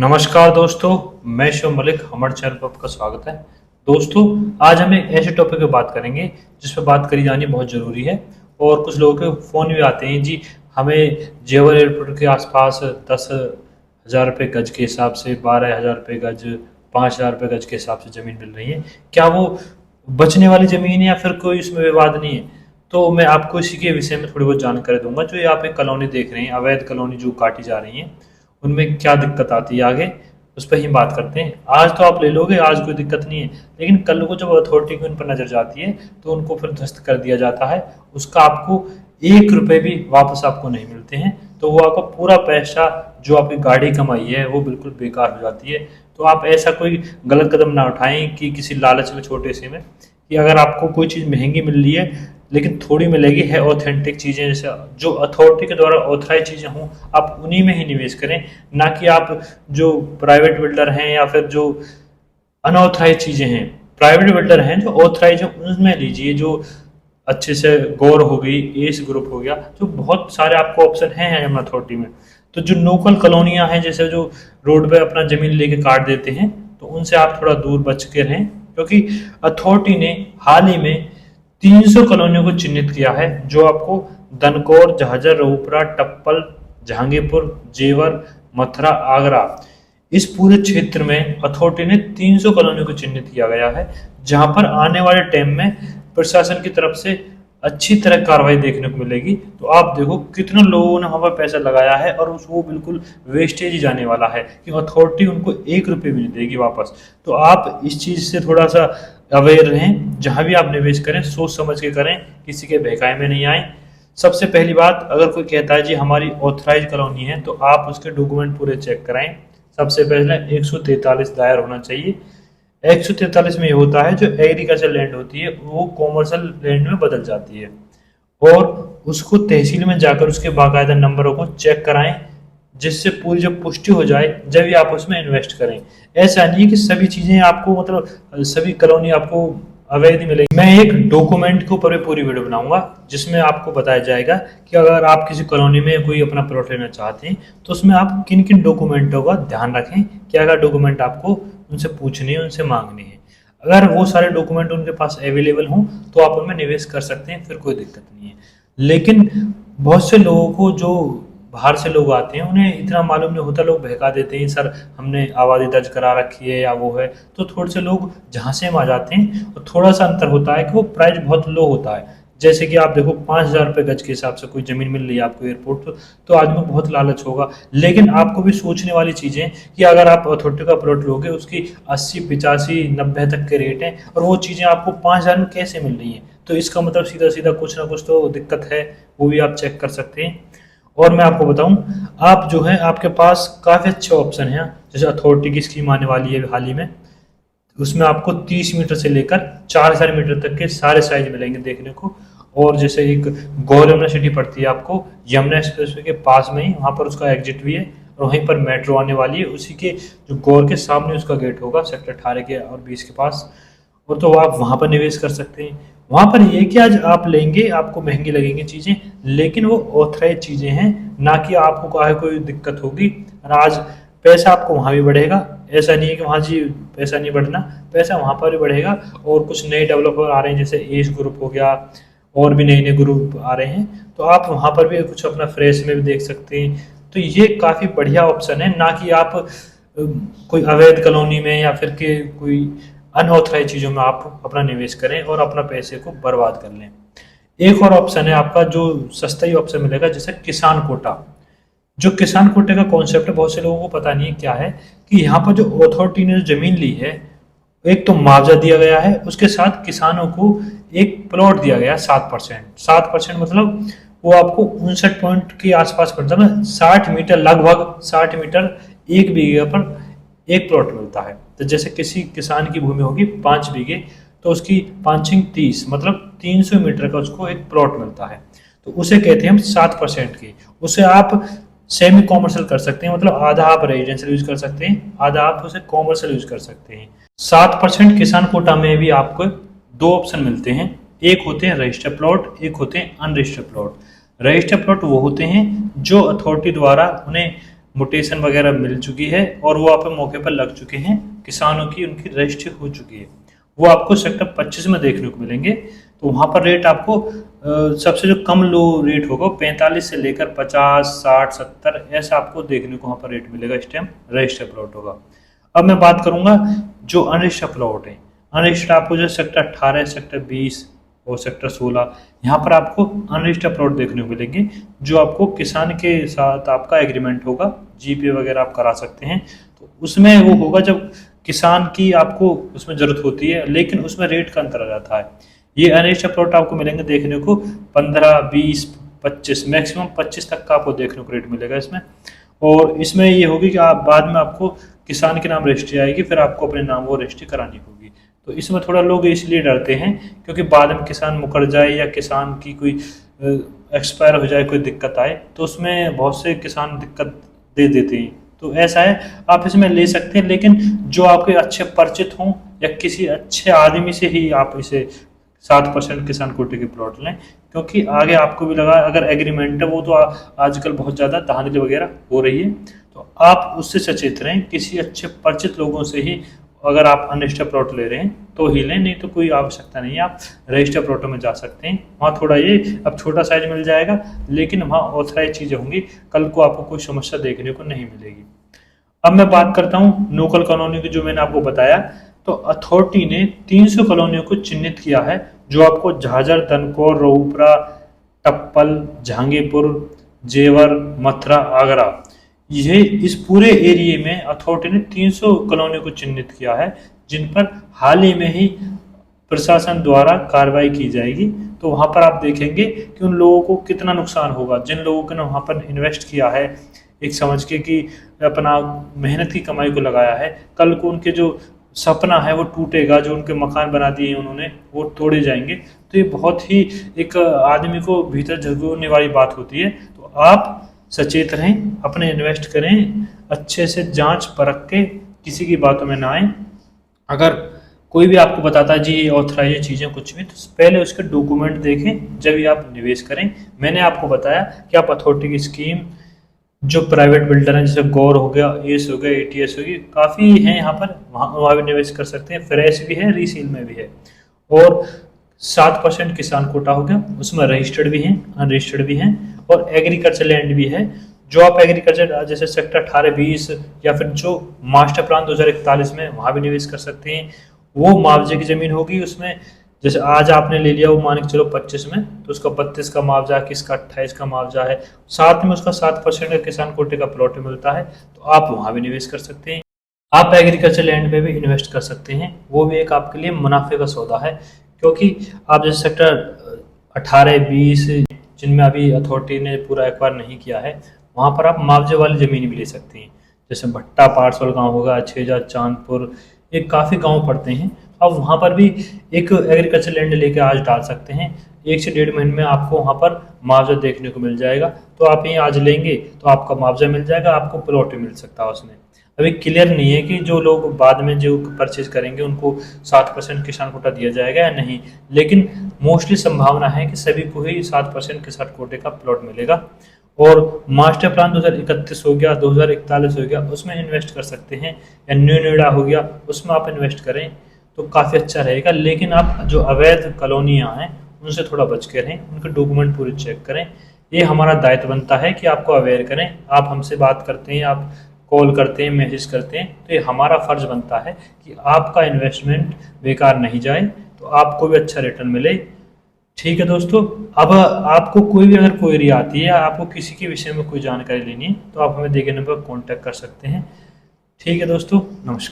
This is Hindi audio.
नमस्कार दोस्तों, मैं शिव मलिक। हमारे चैनल पर आपका स्वागत है। दोस्तों, आज हम एक ऐसे टॉपिक पे बात करेंगे जिस पर बात करी जानी बहुत ज़रूरी है। और कुछ लोगों के फ़ोन भी आते हैं जी, हमें जेवर एयरपोर्ट के आसपास 10,000 रुपये गज के हिसाब से, 12,000 रुपये गज, 5,000 रुपये गज के हिसाब से ज़मीन मिल रही है। क्या वो बचने वाली ज़मीन है या फिर कोई उसमें विवाद नहीं है? तो मैं आपको इसी के विषय में थोड़ी बहुत जानकारी दूंगा। जो ये आप एक कॉलोनी देख रहे हैं, अवैध कॉलोनी जो काटी जा रही है, उनमें क्या दिक्कत आती है आगे, उस पर ही बात करते हैं। आज तो आप ले लोगे, आज कोई दिक्कत नहीं है, लेकिन कल को जब अथॉरिटी की उन पर नज़र जाती है तो उनको फिर ध्वस्त कर दिया जाता है। उसका आपको 1 रुपये भी वापस आपको नहीं मिलते हैं। तो वो आपका पूरा पैसा जो आपकी गाड़ी कमाई है वो बिल्कुल बेकार हो जाती है। तो आप ऐसा कोई गलत कदम ना उठाएं कि किसी लालच में, छोटे से में, कि अगर आपको कोई चीज़ महंगी मिल रही है लेकिन थोड़ी मिलेगी, है ऑथेंटिक चीज़ें, जैसे जो अथॉरिटी के द्वारा ऑथराइज चीज़ें हों, आप उन्हीं में ही निवेश करें। ना कि आप जो प्राइवेट बिल्डर हैं या फिर जो अनऑथराइज चीज़ें हैं, प्राइवेट बिल्डर हैं जो ऑथराइज हैं उनमें लीजिए। जो अच्छे से गौर हो गई, एस ग्रुप हो गया, जो बहुत सारे आपको ऑप्शन हैं हम अथॉरिटी में। तो जो लोकल कॉलोनियाँ हैं, जैसे जो रोड पे अपना ज़मीन लेके काट देते हैं, तो उनसे आप थोड़ा दूर बच के रहें। क्योंकि अथॉरिटी ने हाल ही में 300 कॉलोनियों को चिन्हित किया है, जो आपको दनकौर, झाझर, रऊपरा, टप्पल, जहांगीरपुर, जेवर, मथुरा, आगरा, इस पूरे क्षेत्र में अथॉरिटी ने 300 कॉलोनियों को चिन्हित किया गया है, जहां पर आने वाले टाइम में प्रशासन की तरफ से अच्छी तरह कार्रवाई देखने को मिलेगी। तो आप देखो कितने लोगों ने वहां पर पैसा लगाया है और वो बिल्कुल वेस्टेज ही जाने वाला है कि अथॉरिटी उनको 1 रुपये भी नहीं देगी वापस। तो आप इस चीज़ से थोड़ा सा अवेयर रहें। जहां भी आप निवेश करें सोच समझ के करें, किसी के बहकावे में नहीं आए। सबसे पहली बात, अगर कोई कहता है जी हमारी ऑथराइज कॉलोनी है, तो आप उसके डॉक्यूमेंट पूरे चेक कराएं। सबसे पहले 143 दायर होना चाहिए। 143 में ये होता है, जो एग्रीकल्चर लैंड होती है वो कॉमर्शियल लैंड में बदल जाती है, और उसको तहसील में जाकर उसके बाकायदा नंबरों को चेक कराएं, जिससे पूरी जब पुष्टि हो जाए जब भी आप उसमें इन्वेस्ट करें। ऐसा नहीं है कि सभी चीज़ें आपको, मतलब सभी कॉलोनी आपको अवैध मिलेगी। मैं एक डॉक्यूमेंट के ऊपर भी पूरी वीडियो बनाऊंगा, जिसमें आपको बताया जाएगा कि अगर आप किसी कॉलोनी में कोई अपना प्लॉट लेना चाहते हैं तो उसमें आप किन किन डॉक्यूमेंटों का ध्यान रखें, क्या क्या डॉक्यूमेंट आपको उनसे पूछने हैं, उनसे मांगने हैं। अगर वो सारे डॉक्यूमेंट उनके पास अवेलेबल हों तो आप उनमें निवेश कर सकते हैं, फिर कोई दिक्कत नहीं है। लेकिन बहुत से लोगों को, जो बाहर से लोग आते हैं, उन्हें इतना मालूम नहीं होता, लोग बहका देते हैं सर हमने आबादी दर्ज करा रखी है या वो है। तो थोड़े से लोग जहाँ से हम आ जाते हैं, और थोड़ा सा अंतर होता है कि वो प्राइस बहुत लो होता है। जैसे कि आप देखो 5,000 रुपये गज के हिसाब से कोई ज़मीन मिल रही है आपको एयरपोर्ट, तो आदमी को बहुत लालच होगा। लेकिन आपको भी सोचने वाली चीज़ें कि अगर आप अथॉरिटी का प्लॉट लोगे, उसकी 80, 85, 90 तक के रेट हैं, और वो चीज़ें आपको 5,000 में कैसे मिल रही हैं, तो इसका मतलब सीधा सीधा कुछ ना कुछ तो दिक्कत है। वो भी आप चेक कर सकते हैं। और मैं आपको बताऊं, आप जो है, आपके पास काफ़ी अच्छे ऑप्शन हैं। जैसे अथॉरिटी की स्कीम आने वाली है हाल ही में, उसमें आपको 30 मीटर से लेकर 4,000 मीटर तक के सारे साइज मिलेंगे देखने को। और जैसे एक गौर यमुना सिटी पड़ती है आपको यमुना एक्सप्रेसवे के पास में ही, वहाँ पर उसका एग्जिट भी है, और वहीं पर मेट्रो आने वाली है। उसी के जो गौर के सामने उसका गेट होगा, सेक्टर 18 के और 20 के पास। और तो आप वहाँ पर निवेश कर सकते हैं। वहाँ पर ये कि आज आप लेंगे, आपको महंगी लगेंगी चीज़ें, लेकिन वो ऑथराइज चीज़ें हैं, ना कि आपको काहे कोई दिक्कत होगी। और आज पैसा आपको वहाँ भी बढ़ेगा। ऐसा नहीं है कि वहाँ जी पैसा नहीं बढ़ना, पैसा वहाँ पर भी बढ़ेगा। और कुछ नए डेवलपर आ रहे हैं, जैसे एस ग्रुप हो गया, और भी नए नए ग्रुप आ रहे हैं, तो आप वहाँ पर भी कुछ अपना फ्रेश में भी देख सकते हैं। तो ये काफ़ी बढ़िया ऑप्शन है, ना कि आप कोई अवैध कॉलोनी में या फिर के कोई अनऑथराइज चीज़ों में आप अपना निवेश करें और अपना पैसे को बर्बाद कर लें। एक और ऑप्शन है आपका, जो सस्ता ही ऑप्शन मिलेगा, जैसे किसान कोटा। जो किसान कोटे का कॉन्सेप्ट है, बहुत से लोगों को पता नहीं है क्या है, कि यहाँ पर जो अथॉरिटी ने जमीन ली है, एक तो मुआवजा दिया गया है, उसके साथ किसानों को एक प्लॉट दिया गया 7%। 7% मतलब वो आपको 59 पॉइंट के आसपास पड़ता है, 60 मीटर, लगभग 60 मीटर, 1 बीघे पर एक प्लॉट मिलता है। तो जैसे किसी किसान की भूमि होगी 5 बीघे, तो उसकी 5×30 मतलब 300 मीटर का उसको एक प्लॉट मिलता है। तो उसे कहते हैं हम 7% की। उसे आप सेमी कॉमर्शियल कर सकते हैं, मतलब आधा आप रेजिडेंशियल यूज कर सकते हैं, आधा आप उसे कॉमर्शियल यूज कर सकते हैं। 7% किसान कोटा में भी आपको 2 ऑप्शन मिलते हैं। एक होते हैं रजिस्टर प्लॉट, एक होते हैं अनरजिस्टर्ड प्लॉट। रजिस्टर प्लॉट वो होते हैं जो अथॉरिटी द्वारा उन्हें म्यूटेशन वगैरह मिल चुकी है और वो आप मौके पर लग चुके हैं, किसानों की उनकी रजिस्ट्री हो चुकी है, वो आपको सेक्टर 25 में देखने को मिलेंगे। तो वहाँ पर रेट आपको सबसे जो कम लो रेट होगा 45 से लेकर 50, 60, 70 ऐसा आपको देखने को वहाँ पर रेट मिलेगा। इस टाइम रजिस्टर प्लॉट होगा। अब मैं बात करूंगा जो अनरजिस्टर्ड प्लॉट है। अनरजिस्टर्ड आपको जो सेक्टर 18, सेक्टर 20 और सेक्टर 16 यहाँ पर आपको अनरजिस्टर्ड प्लॉट देखने को मिलेंगे, जो आपको किसान के साथ आपका एग्रीमेंट होगा, जीपे वगैरह आप करा सकते हैं। तो उसमें वो होगा जब किसान की आपको उसमें जरूरत होती है, लेकिन उसमें रेट का अंतर आ जाता है। ये अनरजिस्टर्ड प्लॉट आपको मिलेंगे देखने को 15, 20, 25, मैक्सिमम 25 तक का आपको देखने को रेट मिलेगा इसमें। और इसमें ये होगी कि आप बाद में आपको किसान के नाम रजिस्ट्री आएगी, फिर आपको अपने नाम वो रजिस्ट्री करानी होगी। तो इसमें थोड़ा लोग इसलिए डरते हैं क्योंकि बाद में किसान मुकर जाए या किसान की कोई एक्सपायर हो जाए, कोई दिक्कत आए, तो उसमें बहुत से किसान दिक्कत दे देते हैं। तो ऐसा है, आप इसमें ले सकते हैं, लेकिन जो आपके अच्छे परिचित हों या किसी अच्छे आदमी से ही आप इसे 7% किसान कोटे के प्लॉट लें, क्योंकि आगे आपको भी लगा अगर एग्रीमेंट है वो तो आजकल बहुत ज़्यादा धांधली वगैरह हो रही है, तो आप उससे सचेत रहें। किसी अच्छे परिचित लोगों से ही अगर आप अनरजिस्टर्ड प्लॉट ले रहे हैं तो ही लें, नहीं तो कोई आवश्यकता नहीं है, आप रजिस्टर्ड प्लॉटों में जा सकते हैं। वहाँ थोड़ा ये अब छोटा साइज मिल जाएगा, लेकिन वहाँ ऑथराइज चीज़ें होंगी, कल को आपको कोई समस्या देखने को नहीं मिलेगी। अब मैं बात करता हूँ लोकल कॉलोनी की, जो मैंने आपको बताया। तो अथॉरिटी ने 300 कॉलोनियों को चिन्हित किया है, जो आपको झाझर, तनकोर, रोहपुरा, टप्पल, जहांगीरपुर, जेवर, मथुरा, आगरा, ये इस पूरे एरिया में अथॉरिटी ने 300 कॉलोनियों को चिन्हित किया है, जिन पर हाल ही में ही प्रशासन द्वारा कार्रवाई की जाएगी। तो वहाँ पर आप देखेंगे कि उन लोगों को कितना नुकसान होगा, जिन लोगों ने वहाँ पर इन्वेस्ट किया है एक समझ के कि अपना मेहनत की कमाई को लगाया है, कल को उनके जो सपना है वो टूटेगा, जो उनके मकान बना दिए उन्होंने वो तोड़े जाएंगे। तो ये बहुत ही एक आदमी को भीतर झुकने वाली बात होती है। तो आप सचेत रहें, अपने इन्वेस्ट करें, अच्छे से जांच परख के किसी की बातों में ना आए। अगर कोई भी आपको बताता है जी ये ऑथराइज चीज़ें कुछ भी, तो पहले उसके डॉक्यूमेंट देखें जब भी आप निवेश करें। मैंने आपको बताया कि आप अथॉरिटी की स्कीम, जो प्राइवेट बिल्डर हैं जैसे गौर हो गया, एस हो गया, एटीएस होगी, काफ़ी हैं यहाँ पर, वहाँ भी निवेश कर सकते हैं। फ्रेश भी है, रीसेल में भी है। और 7% किसान कोटा हो गया, उसमें रजिस्टर्ड भी हैं, अनरजिस्टर्ड भी हैं, और एग्रीकल्चर लैंड भी है। जो आप एग्रीकल्चर जैसे सेक्टर 18, 20 या फिर जो मास्टर प्लान 2041 में, वहाँ भी निवेश कर सकते हैं। वो मुआवजे की ज़मीन होगी उसमें, जैसे आज आपने ले लिया वो मान के चलो 25 में, तो उसका 32 का मुआवजा है, किसका 28 का मुआवजा है, साथ में उसका 7% का किसान कोटे का प्लॉट मिलता है, तो आप वहाँ भी निवेश कर सकते हैं। आप एग्रीकल्चर लैंड में भी इन्वेस्ट कर सकते हैं, वो भी एक आपके लिए मुनाफे का सौदा है, क्योंकि आप जैसे सेक्टर 18, 20 जिनमें अभी अथॉरिटी ने पूरा एक्वायर नहीं किया है, वहाँ पर आप मुआवजे वाली ज़मीन भी ले सकते हैं। जैसे भट्टा पारसोल गांव होगा, छेजा, चांदपुर, ये काफ़ी गांव पड़ते हैं। अब वहाँ पर भी एक एग्रीकल्चर लैंड लेके आज डाल सकते हैं, 1 से 1.5 महीने में आपको वहाँ पर मुआवजा देखने को मिल जाएगा। तो आप ये आज लेंगे तो आपका मुआवजा मिल जाएगा, आपको प्लॉट भी मिल सकता है उसमें। अभी क्लियर नहीं है कि जो लोग बाद में जो परचेज करेंगे उनको 7% किसान कोटा दिया जाएगा या नहीं, लेकिन मोस्टली संभावना है कि सभी को ही 7% किसान कोटे का प्लॉट मिलेगा। और मास्टर प्लान 2031 हो गया, 2041 हो गया, उसमें इन्वेस्ट कर सकते हैं, या न्यू नोएडा हो गया, उसमें आप इन्वेस्ट करें तो काफ़ी अच्छा रहेगा। लेकिन आप जो अवैध कॉलोनियाँ हैं उनसे थोड़ा बच के रहें, उनके डॉक्यूमेंट पूरे चेक करें। ये हमारा दायित्व बनता है कि आपको अवेयर करें। आप हमसे बात करते हैं, आप कॉल करते हैं, मैसेज करते हैं, तो ये हमारा फ़र्ज बनता है कि आपका इन्वेस्टमेंट बेकार नहीं जाए, तो आपको भी अच्छा रिटर्न मिले। ठीक है दोस्तों, अब आपको कोई भी अगर क्वेरी आती है, आपको किसी के विषय में कोई जानकारी लेनी है, तो आप हमें दिए गए नंबर पर कॉन्टैक्ट कर सकते हैं। ठीक है दोस्तों, नमस्कार।